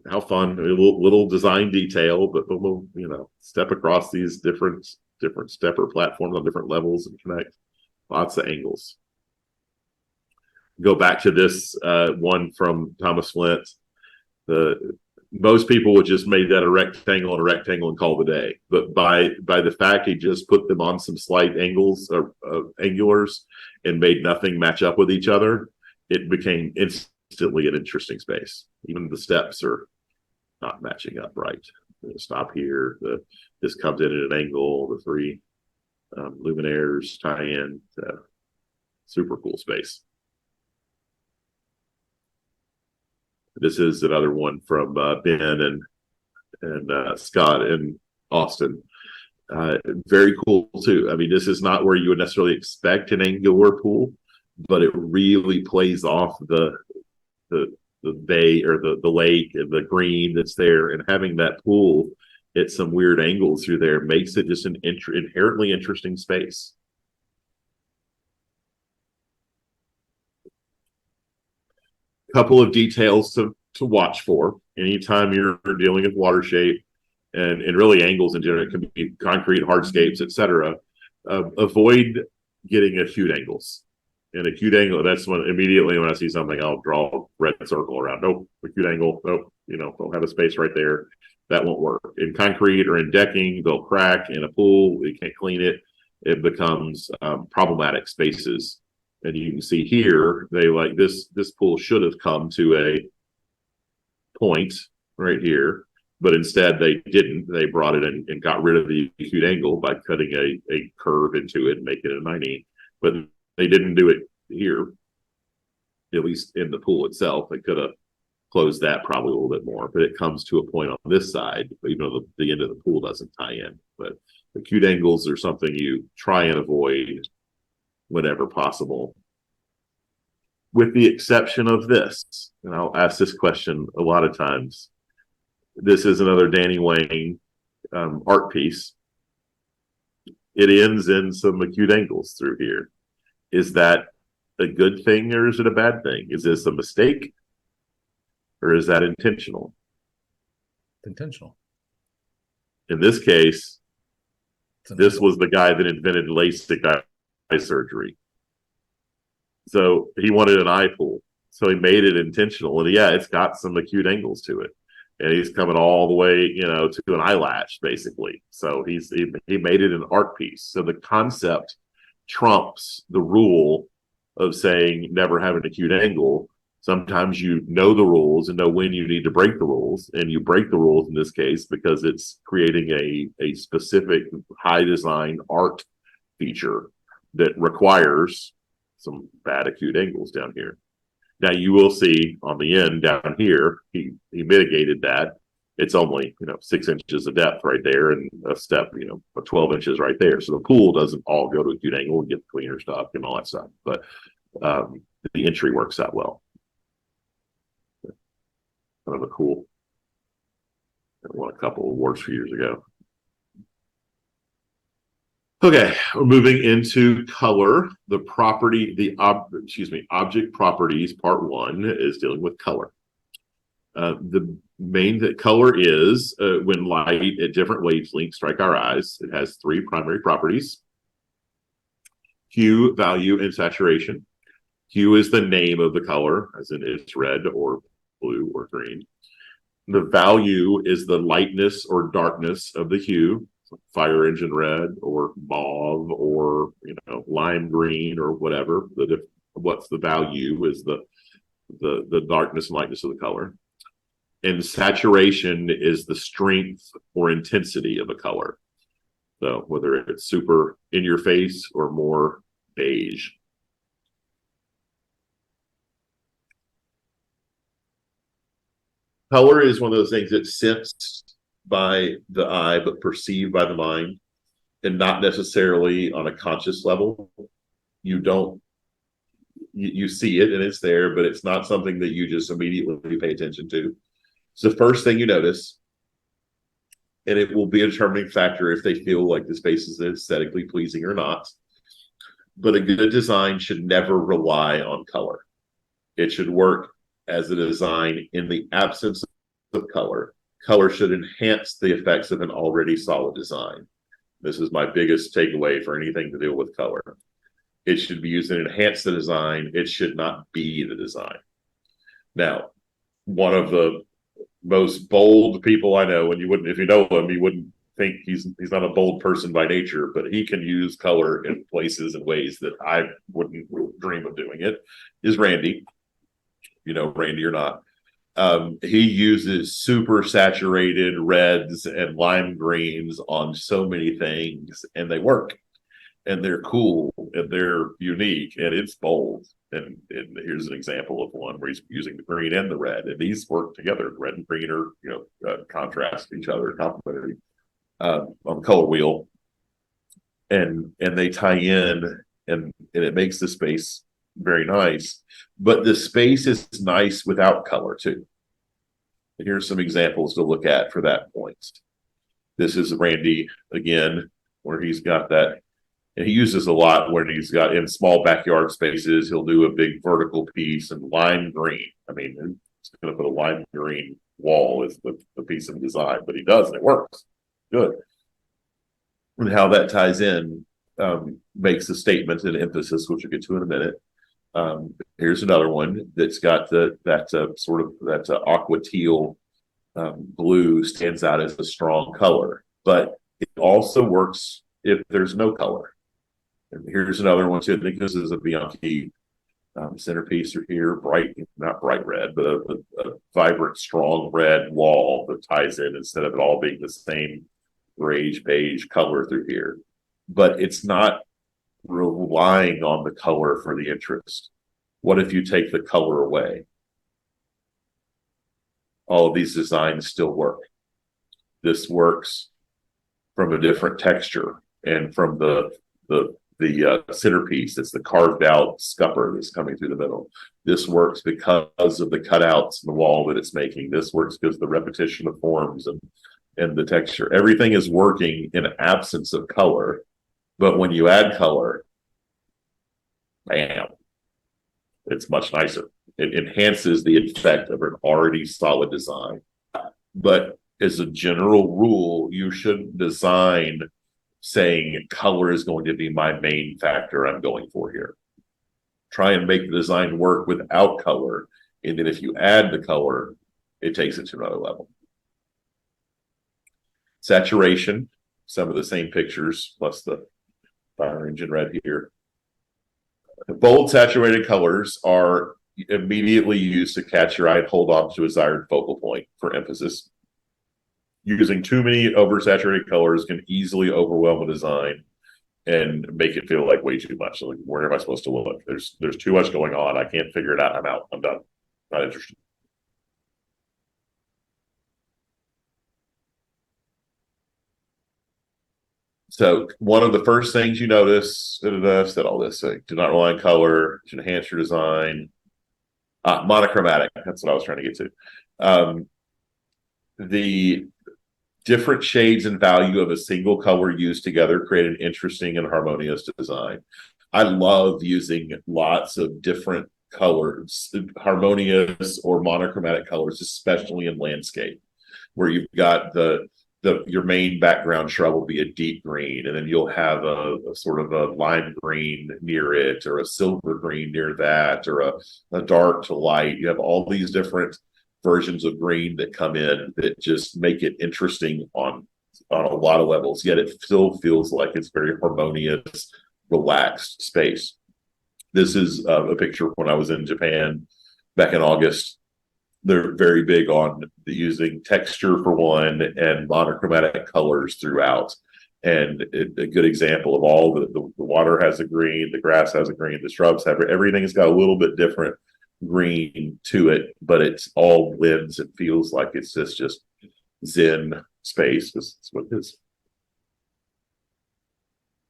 How fun! A little design detail, but we'll step across these different stepper platforms on different levels and connect. Lots of angles. Go back to this one from Thomas Flint. Most people would just make that a rectangle and call it a day. But by the fact he just put them on some slight angles or angulars and made nothing match up with each other, it became instantly an interesting space. Even the steps are not matching up right. Stop here. This comes in at an angle. The three luminaires tie in. Super cool space. This is another one from Ben and Scott, and Austin. Very cool too. I mean, this is not where you would necessarily expect an angular pool, but it really plays off the the bay or the lake and the green that's there, and having that pool at some weird angles through there makes it just an inherently interesting space. Couple of details to watch for anytime you're dealing with water shape and really angles in general. It can be concrete, hardscapes, etc. Avoid getting acute angles. And acute angle, that's when immediately when I see something, I'll draw a red circle around. Nope, acute angle. Nope, don't have a space right there. That won't work. In concrete or in decking, they'll crack. In a pool, you can't clean it. It becomes problematic spaces. And you can see here, they like this pool should have come to a point right here, but instead they didn't. They brought it in and got rid of the acute angle by cutting a curve into it and making it a 90. But they didn't do it here, at least in the pool itself. They could have closed that probably a little bit more, but it comes to a point on this side, even though the end of the pool doesn't tie in. But acute angles are something you try and avoid whenever possible, with the exception of this. And I'll ask this question a lot of times. This is another Danny Wayne art piece. It ends in some acute angles through here. Is that a good thing or is it a bad thing? Is this a mistake or is that intentional? Intentional. In this case, this was the guy that invented LASIK eye surgery. So he wanted an eye pool. So he made it intentional. And yeah, it's got some acute angles to it. And he's coming all the way, to an eyelash, basically. So he made it an art piece. So the concept trumps the rule of saying never have an acute angle. Sometimes you know the rules and know when you need to break the rules, and you break the rules in this case because it's creating a specific high design art feature that requires some bad acute angles down here. Now you will see on the end down here, he mitigated that. It's only 6 inches of depth right there, and a step 12 inches right there. So the pool doesn't all go to acute angle and get the cleaner stuff and all that stuff, but the entry works out well. Kind of a cool. I won a couple awards for years ago. Okay, we're moving into color. Object properties, part 1 is dealing with color. The main color is when light at different wavelengths strike our eyes. It has 3 primary properties: hue, value, and saturation. Hue is the name of the color, as in it's red or blue or green. The value is the lightness or darkness of the hue, fire engine red or mauve or lime green or whatever. What's the value is the darkness and lightness of the color. And saturation is the strength or intensity of a color. So whether it's super in your face or more beige. Color is one of those things that's sensed by the eye but perceived by the mind, and not necessarily on a conscious level. You see it and it's there, but it's not something that you just immediately pay attention to. It's the first thing you notice, and it will be a determining factor if they feel like the space is aesthetically pleasing or not. But a good design should never rely on color. It should work as a design in the absence of color. Color should enhance the effects of an already solid design. This is my biggest takeaway for anything to deal with color. It should be used to enhance the design. It should not be the design. Now, one of the most bold people I know, and if you know him, you wouldn't think he's not a bold person by nature, but he can use color in places and ways that I wouldn't dream of doing it, is Randy. Randy or not. He uses super saturated reds and lime greens on so many things, and they work, and they're cool, and they're unique, and it's bold. And here's an example of one where he's using the green and the red, and these work together. Red and green are contrast each other, complementary. on the color wheel, and they tie in, and it makes the space very nice. But the space is nice without color too. And here's some examples to look at for that point. This is Randy again, where he's got that, and he uses a lot when he's got in small backyard spaces. He'll do a big vertical piece and lime green. I mean, he's going to put a lime green wall with the piece of design, but he does, and it works good. And how that ties in makes a statement and emphasis, which we'll get to in a minute. Here's another one that's got that aqua teal blue stands out as a strong color, but it also works if there's no color. And here's another one too. I think this is a Bianchi centerpiece here, not bright red, but a vibrant, strong red wall that ties in instead of it all being the same grayish beige color through here. But it's not relying on the color for the interest. What if you take the color away? All of these designs still work. This works from a different texture, and from the centerpiece, it's the carved out scupper that's coming through the middle. This works because of the cutouts in the wall that it's making. This works because of the repetition of forms and the texture. Everything is working in absence of color, but when you add color, bam, it's much nicer. It enhances the effect of an already solid design. But as a general rule, you shouldn't design saying color is going to be my main factor I'm going for here. Try and make the design work without color, and then if you add the color, it takes it to another level. Saturation, some of the same pictures, plus the fire engine red here. The bold saturated colors are immediately used to catch your eye and hold on to a desired focal point for emphasis. Using too many oversaturated colors can easily overwhelm a design and make it feel like way too much. Like, where am I supposed to look? There's too much going on. I can't figure it out. I'm out. I'm done. Not interested. So one of the first things you notice, I've said all this, do not rely on color, should enhance your design. Monochromatic, that's what I was trying to get to. The different shades and value of a single color used together create an interesting and harmonious design. I love using lots of different colors, harmonious or monochromatic colors, especially in landscape, where you've got your main background shrub will be a deep green, and then you'll have a sort of a lime green near it, or a silver green near that, or a dark to light. You have all these different versions of green that come in that just make it interesting on a lot of levels, yet it still feels like it's very harmonious, relaxed space. This is a picture when I was in Japan back in August. They're very big on using texture for one and monochromatic colors throughout. And a good example of all the water has a green, the grass has a green, the shrubs have everything's got a little bit different green to it, but it's all blends and feels like it's just zen space. That's what it is.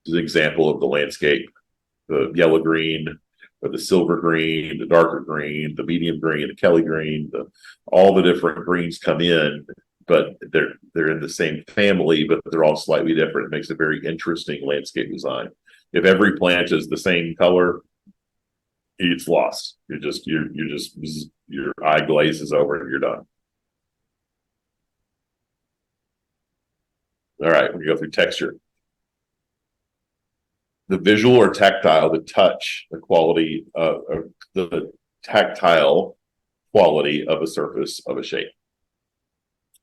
This is an example of the landscape: the yellow green, or the silver green, the darker green, the medium green, the Kelly green. All the different greens come in, but they're in the same family, but they're all slightly different. It makes a very interesting landscape design. If every plant is the same color, it's lost. Your eye glazes over and you're done. All right, we're gonna go through texture. The visual or tactile, the touch, the quality of the tactile quality of a surface of a shape.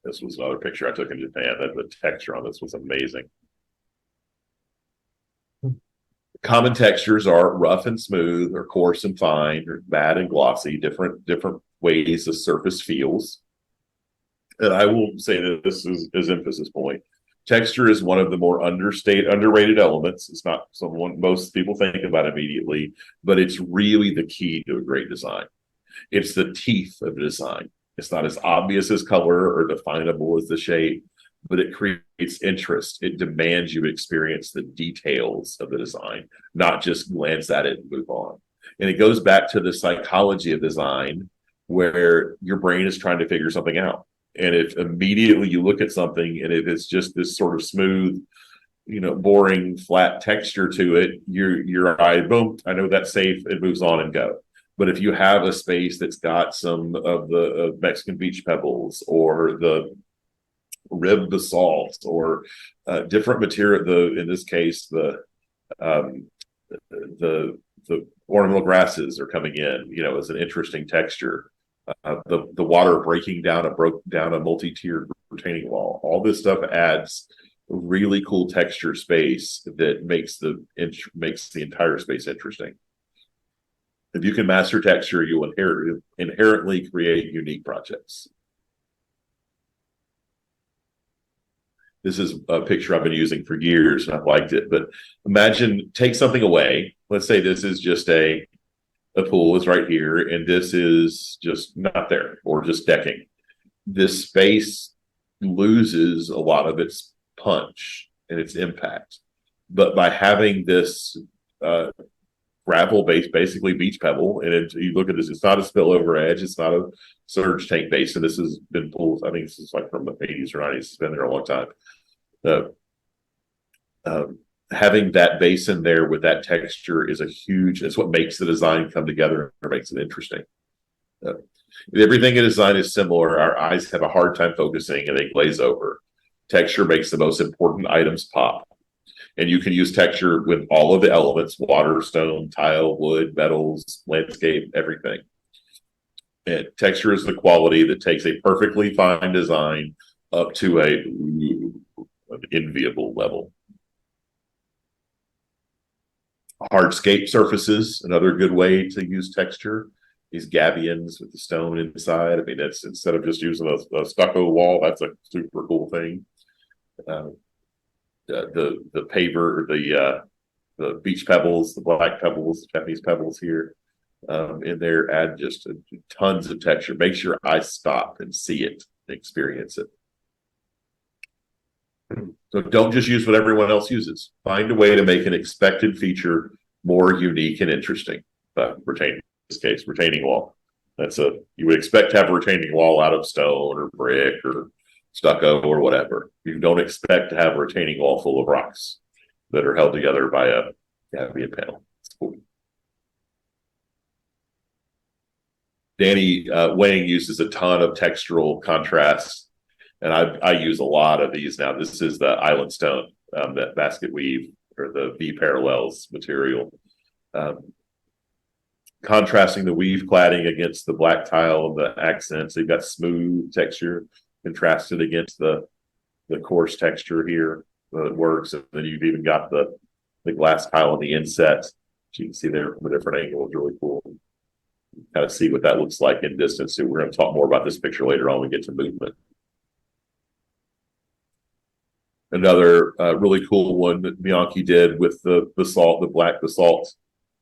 This was another picture I took in Japan. The texture on this was amazing. Common textures are rough and smooth, or coarse and fine, or matte and glossy, different ways the surface feels. And I will say that this is emphasis point. Texture is one of the more underrated elements. It's not someone most people think about immediately, but it's really the key to a great design. It's the teeth of design. It's not as obvious as color or definable as the shape, but it creates interest. It demands you experience the details of the design, not just glance at it and move on. And it goes back to the psychology of design where your brain is trying to figure something out. And if immediately you look at something and if it's just this sort of smooth, boring, flat texture to it, your eye, boom, I know that's safe. It moves on and go. But if you have a space that's got some of the Mexican beach pebbles or the rib basalt or different material, in this case, um, the ornamental grasses are coming in, as an interesting texture. The water breaking down a multi-tiered retaining wall. All this stuff adds really cool texture space that makes the entire space interesting. If you can master texture, you will inherently create unique projects. This is a picture I've been using for years and I've liked it, but imagine take something away. Let's say this is just a pool is right here and this is just not there or just decking. This space loses a lot of its punch and its impact. But by having this gravel base, basically beach pebble, and you look at this, it's not a spillover edge, it's not a surge tank base. And this has been pulled, I think this is like from the 80s or 90s, it's been there a long time. Having that base in there with that texture it's what makes the design come together and makes it interesting. Everything in design is similar. Our eyes have a hard time focusing and they glaze over. Texture makes the most important items pop. And you can use texture with all of the elements: water, stone, tile, wood, metals, landscape, everything. And texture is the quality that takes a perfectly fine design up to an enviable level. Hardscape surfaces, another good way to use texture. These gabions with the stone inside. I mean, it's instead of just using a stucco wall, that's a super cool thing. The paver, the beach pebbles, the black pebbles, the Japanese pebbles here in there add just tons of texture. Makes your eyes stop and see it, experience it. So don't just use what everyone else uses. Find a way to make an expected feature more unique and interesting. In this case, retaining wall. You would expect to have a retaining wall out of stone or brick or stucco or whatever. You don't expect to have a retaining wall full of rocks that are held together by a gabion panel. It's cool. Danny Wang uses a ton of textural contrast, and I use a lot of these now. This is the island stone, that basket weave or the V parallels material. Contrasting the weave cladding against the black tile and the accents. So you've got smooth texture contrasted against the coarse texture here that works. And then you've even got the glass tile on the inset, which you can see there from a different angle. It's really cool. Kind of see what that looks like in distance. So we're going to talk more about this picture later on when we get to movement. Another really cool one that Bianchi did with the basalt, the black basalt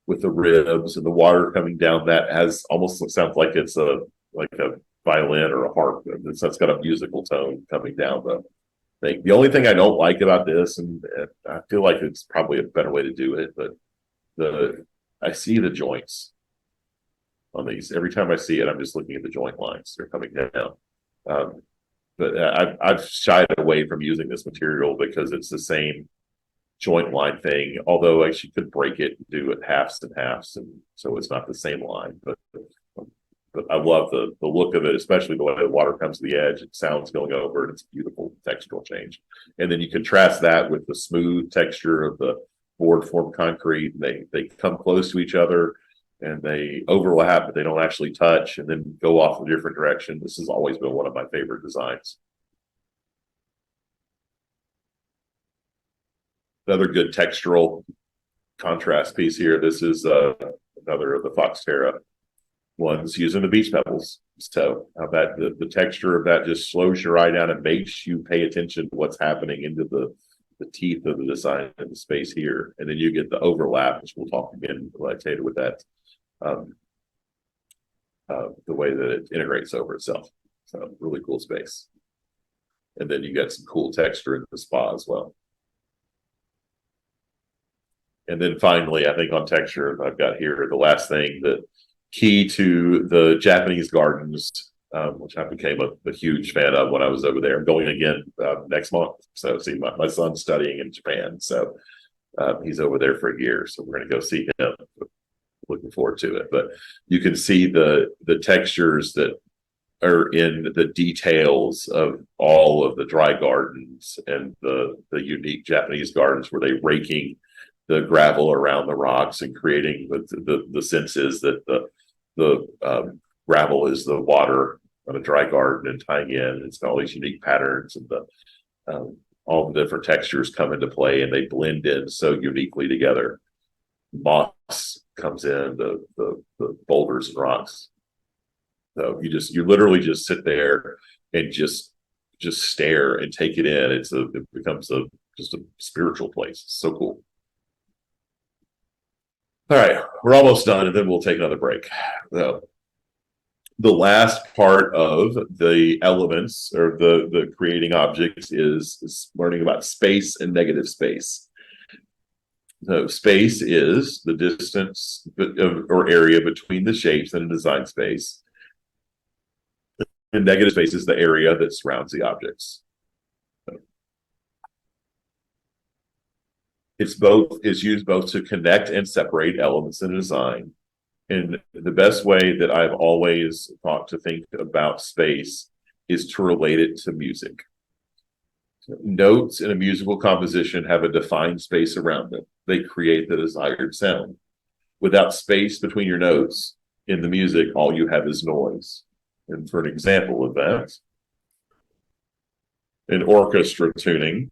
with the ribs and the water coming down, that has almost sounds like it's a violin or a harp. That's got a musical tone coming down the thing. The only thing I don't like about this, and I feel like it's probably a better way to do it, but I see the joints on these. Every time I see it, I'm just looking at the joint lines. They're coming down. But I've shied away from using this material because it's the same joint line thing, although she could break it and do it halves and halves, and so it's not the same line. But I love the look of it, especially the way the water comes to the edge and sounds going over it. It's a beautiful textural change. And then you contrast that with the smooth texture of the board form concrete. They come close to each other and they overlap, but they don't actually touch and then go off in a different direction. This has always been one of my favorite designs. Another good textural contrast piece here. This is another of the Foxterra ones using the beach pebbles. So how that the texture of that just slows your eye down and makes you pay attention to what's happening into the teeth of the design and the space here. And then you get the overlap, which we'll talk again later with that, the way that it integrates over itself. So really cool space. And then you got some cool texture in the spa as well. And then finally, I think on texture, I've got here the last thing, that key to the Japanese gardens, which I became a huge fan of when I was over there. I'm going again next month. So see, my son's studying in Japan. So he's over there for a year. So we're going to go see him. Looking forward to it. But you can see the textures that are in the details of all of the dry gardens and the unique Japanese gardens where they raking the gravel around the rocks and creating the senses that the gravel is the water of a dry garden and tying in. It's got all these unique patterns, and all the different textures come into play, and they blend in so uniquely together. Moss comes in, the boulders and rocks. So you literally just sit there and just stare and take it in. It becomes just a spiritual place. It's so cool. All right, we're almost done, and then we'll take another break. So, the last part of the elements or the creating objects is learning about space and negative space. So space is the distance or area between the shapes in a design space. And negative space is the area that surrounds the objects. It's used both to connect and separate elements in a design. And the best way that I've always thought to think about space is to relate it to music. Notes in a musical composition have a defined space around them. They create the desired sound. Without space between your notes in the music, all you have is noise. And for an example of that, in orchestra tuning,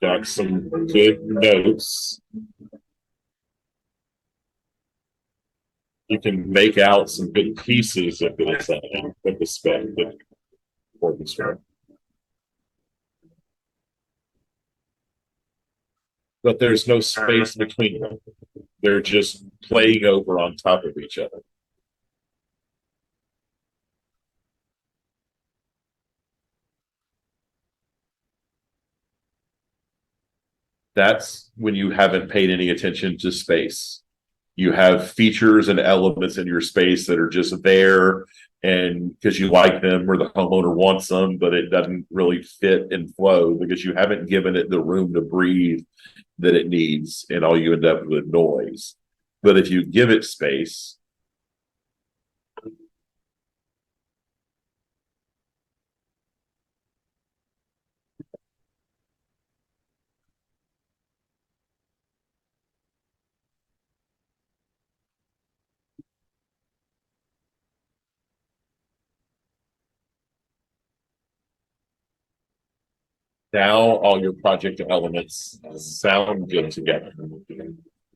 got some good notes. You can make out some good pieces of the spec of orchestra. But there's no space between them. They're just playing over on top of each other. That's when you haven't paid any attention to space. You have features and elements in your space that are just there and because you like them or the homeowner wants them, but it doesn't really fit and flow because you haven't given it the room to breathe that it needs, and all you end up with noise. But if you give it space, now all your project elements sound good together.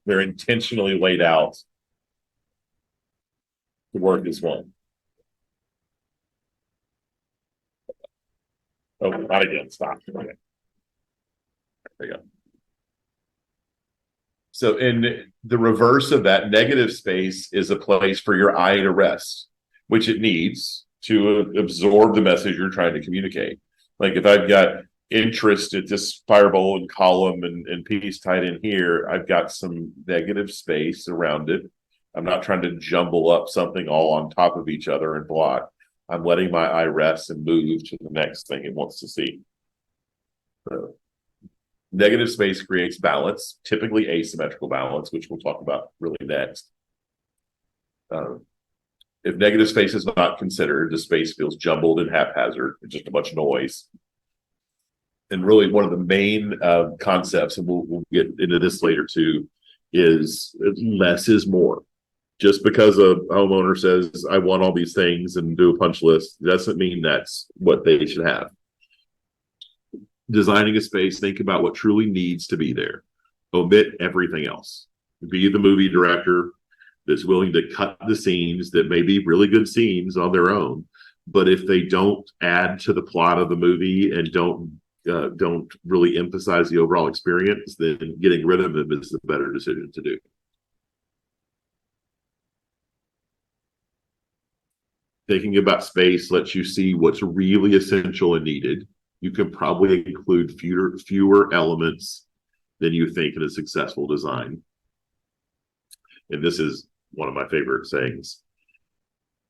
They're intentionally laid out to work as one. Oh, not again. Stop. Okay. There you go. So in the reverse of that, negative space is a place for your eye to rest, which it needs to absorb the message you're trying to communicate. Like if I've got interest at this firebowl and column and piece tied in here, I've got some negative space around it. I'm not trying to jumble up something all on top of each other and block. I'm letting my eye rest and move to the next thing it wants to see. So, negative space creates balance, typically asymmetrical balance, which we'll talk about really next. If negative space is not considered, the space feels jumbled and haphazard, just a bunch of noise. And really one of the main concepts, and we'll get into this later too, is less is more. Just because a homeowner says, I want all these things and do a punch list, doesn't mean that's what they should have. Designing a space, think about what truly needs to be there. Omit everything else. Be the movie director that's willing to cut the scenes that may be really good scenes on their own, but if they don't add to the plot of the movie and don't really emphasize the overall experience, then getting rid of them is the better decision to do. Thinking about space lets you see what's really essential and needed. You can probably include fewer elements than you think in a successful design. And this is one of my favorite sayings.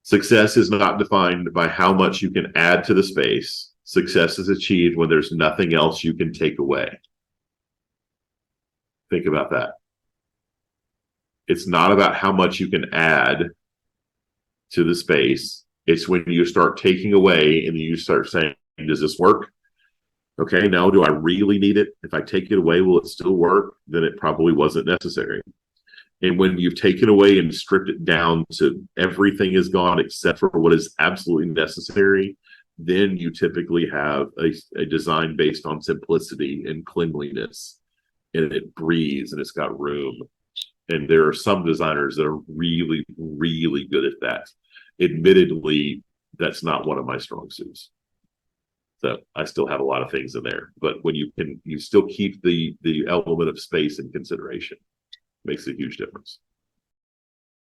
Success is not defined by how much you can add to the space. Success is achieved when there's nothing else you can take away. Think about that. It's not about how much you can add to the space. It's when you start taking away and you start saying, does this work? Okay, now do I really need it? If I take it away, will it still work? Then it probably wasn't necessary. And when you've taken away and stripped it down to everything is gone except for what is absolutely necessary, then you typically have a design based on simplicity and cleanliness. And it breathes and it's got room. And there are some designers that are really, really good at that. Admittedly, that's not one of my strong suits. So I still have a lot of things in there. But when you still keep the element of space in consideration. Makes a huge difference.